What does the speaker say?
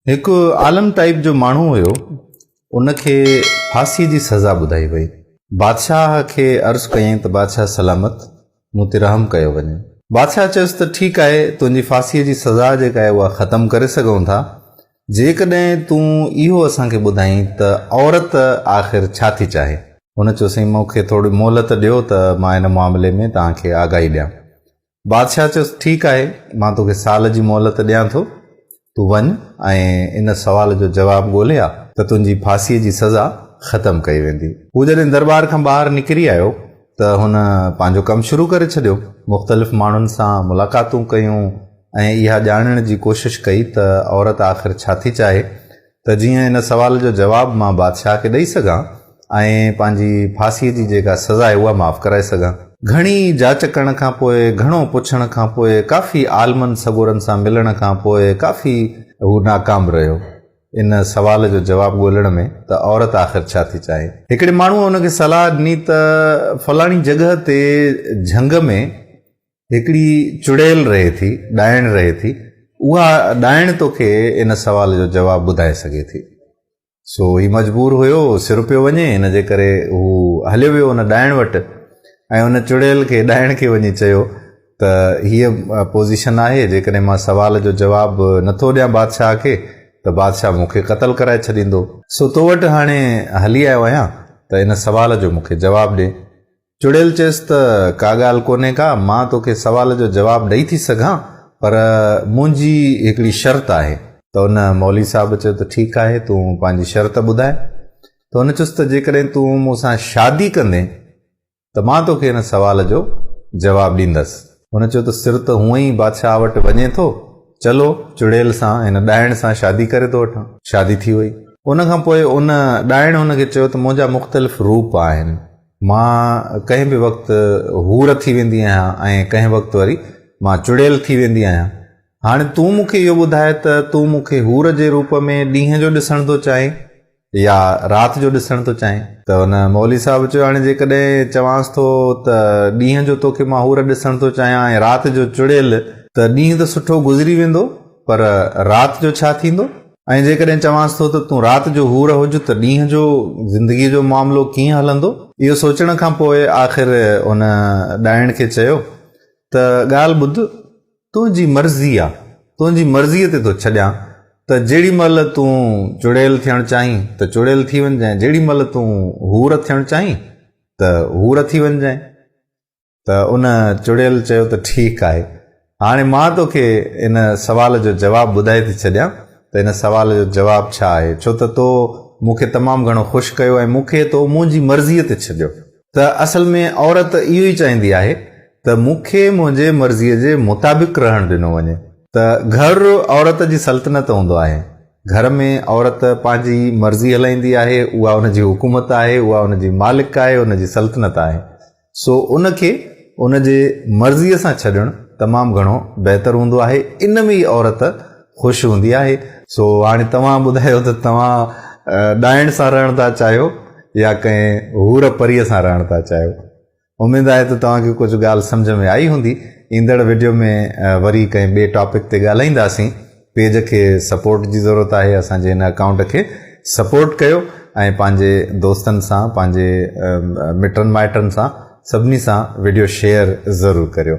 एक आलम टाइप जो माण्हू हुयो उनखे फांसी जी सज़ा ॿुधाई वई। बादशाह खे अर्ज़ु कयईं त बादशाह सलामत मूं ते रहम कयो वञे। बादशाह चयुसि त ठीकु आहे, तुंहिंजी फांसीअ जी सज़ा जेका आहे उहा ख़तमु करे सघूं था, जेकॾहिं तूं इहो असांखे ॿुधाईं त औरत आख़िर छा थी चाहे। हुन चयोसीं मूंखे थोरी मोहलत ॾियो त मां हिन मामले में तव्हांखे आगाही ॾियां। बादशाह चयोसि ठीकु आहे, मां तोखे साल जी मोहलत ॾियां थो, तूं वञ ऐं इन सवाल जो जवाबु ॻोल्हे आ त तुंहिंजी फांसीअ जी सज़ा ख़तमु कई वेंदी। हू जॾहिं दरबार खां ॿाहिरि निकिरी आयो त हुन पंहिंजो कमु शुरू करे छॾियो। मुख़्तलिफ़ माण्हुनि सां मुलाक़ातूं कयूं ऐं इहा ॼाणण जी कोशिशि कई त औरत आख़िर छा थी चाहे, त जीअं इन सवाल जो जवाबु मां बादशाह खे ॾेई सघां ऐं पंहिंजी फांसीअ जी जेका सज़ा आहे उहा माफ़ु कराए सघां। घणी जांच करण खां पोइ, घणो पुछण खां पोइ, काफ़ी आलमनि सगोरनि सां मिलण खां पोइ काफ़ी हू नाकाम रहियो इन सवाल जो जवाबु ॻोल्हण में त औरत आख़िर छा थी चाहे। हिकिड़े माण्हूअ हुनखे सलाह ॾिनी त फलाणी जॻह ते झंग में हिकिड़ी चुड़ैल रहे थी, ॾाइण रहे थी, उहा ॾाइण तोखे इन सवाल जो जवाबु ॿुधाए सघे थी। सो ही मजबूर हुयो, सिर पियो वञे, इन जे करे हू हलियो वियो उन ॾाइण वटि ऐं उन चुड़ैल खे ॾाइण खे वञी चयो त हीअ पोज़ीशन आहे, जेकॾहिं मां सवाल जो जवाबु नथो ॾियां बादशाह खे त बादशाह मूंखे क़तल कराए छॾींदो। सो तो वटि हाणे हली आयो आहियां त इन सवाल जो मूंखे जवाबु ॾे। चुड़ैल चयसि त का ॻाल्हि कोन्हे का, मां तोखे सवाल जो जवाबु ॾेई थी सघां, पर मुंहिंजी हिकिड़ी शर्त आहे। त उन मौली साहिब चयो त ठीकु आहे, तूं पंहिंजी शर्त ॿुधाए। त हुन चयुसि त जेकॾहिं तूं मूंसां शादी कंदे त मां तोखे हिन सवाल जो जवाबु ॾींदसि। हुन चयो त सिर त हूअं ई बादशाह वटि वञे थो, चलो चुड़ैल सां, हिन ॾाइण सां शादी करे थो वठां। शादी थी वई। उन खां पोइ उन ॾाइण हुनखे चयो त मुंहिंजा मुख़्तलिफ़ रूप आहिनि, मां कंहिं बि वक़्तु हूर थी वेंदी आहियां ऐं कंहिं वक़्तु वरी मां चुड़ैल थी वेंदी आहियां। हाणे तूं मूंखे इहो ॿुधाए त तूं मूंखे हूर जे रूप में ॾींहं जो ॾिसण थो चाहीं या राति जो ॾिसण थो चाहीं। त हुन मौली साहिब चयो हाणे जेकॾहिं चवांसि थो त ॾींहं जो तोखे मां हूर ॾिसण थो चाहियां ऐं राति जो चुड़ैल, त ॾींहुं त सुठो गुज़री वेंदो, पर राति जो छा थींदो? ऐं जेकॾहिं चवांसि थो त तूं राति जो हूर हुज त ॾींहं जो ज़िंदगीअ जो मामिलो कीअं हलंदो? इहो सोचण खां पोइ आख़िर उन ॾाइण खे चयो त ॻाल्हि ॿुध, तुंहिंजी मर्ज़ी आहे, तुंहिंजी मर्ज़ीअ ते थो छॾियां त जेॾी महिल तूं चुड़ैल थियणु चाहीं त चुड़ैल थी वञजांइ, जेॾी महिल तूं हूर थियणु चाहीं त हूर थी वञजांइ। त उन चुड़ैल चयो त ठीकु आहे, हाणे मां तोखे इन सवाल जो जवाबु ॿुधाए थी छॾियां त इन सवाल जो जवाबु छा आहे, छो त तो मूंखे तमामु घणो ख़ुशि कयो ऐं मूंखे तो मुंहिंजी मर्ज़ीअ ते छॾियो। त असल में औरत इहो ई चाहींदी आहे त मूंखे मुंहिंजे मर्ज़ीअ जे मुताबिक़ रहणु ॾिनो वञे। त घर औरत जी सल्तनत हूंदो आहे, घर में औरत पंहिंजी मर्ज़ी हलाईंदी आहे, उहा उनजी हुकूमत आहे, उहा उनजी मालिक आहे, उनजी सल्तनत आहे। सो उनखे उनजे मर्ज़ीअ सां छॾणु तमामु घणो बहितरु हूंदो आहे, इन में ई औरत ख़ुशि हूंदी आहे। सो हाणे तव्हां ॿुधायो त तव्हां ॾाइण सां रहणु था चाहियो या कंहिं हूर परीअ सां रहणु था चाहियो। उमेदु आहे त तव्हांखे कुझु ॻाल्हि सम्झ में आई हूंदी। ईंदड़ वीडियो में वरी कंहिं ॿिए टॉपिक ते ॻाल्हाईंदासीं। पेज खे सपोर्ट जी ज़रूरत आहे, असांजे हिन अकाउंट खे सपोर्ट कयो ऐं पंहिंजे दोस्तनि सां, पंहिंजे मिटनि माइटनि सां, सभिनी सां वीडियो शेयर ज़रूरु करियो।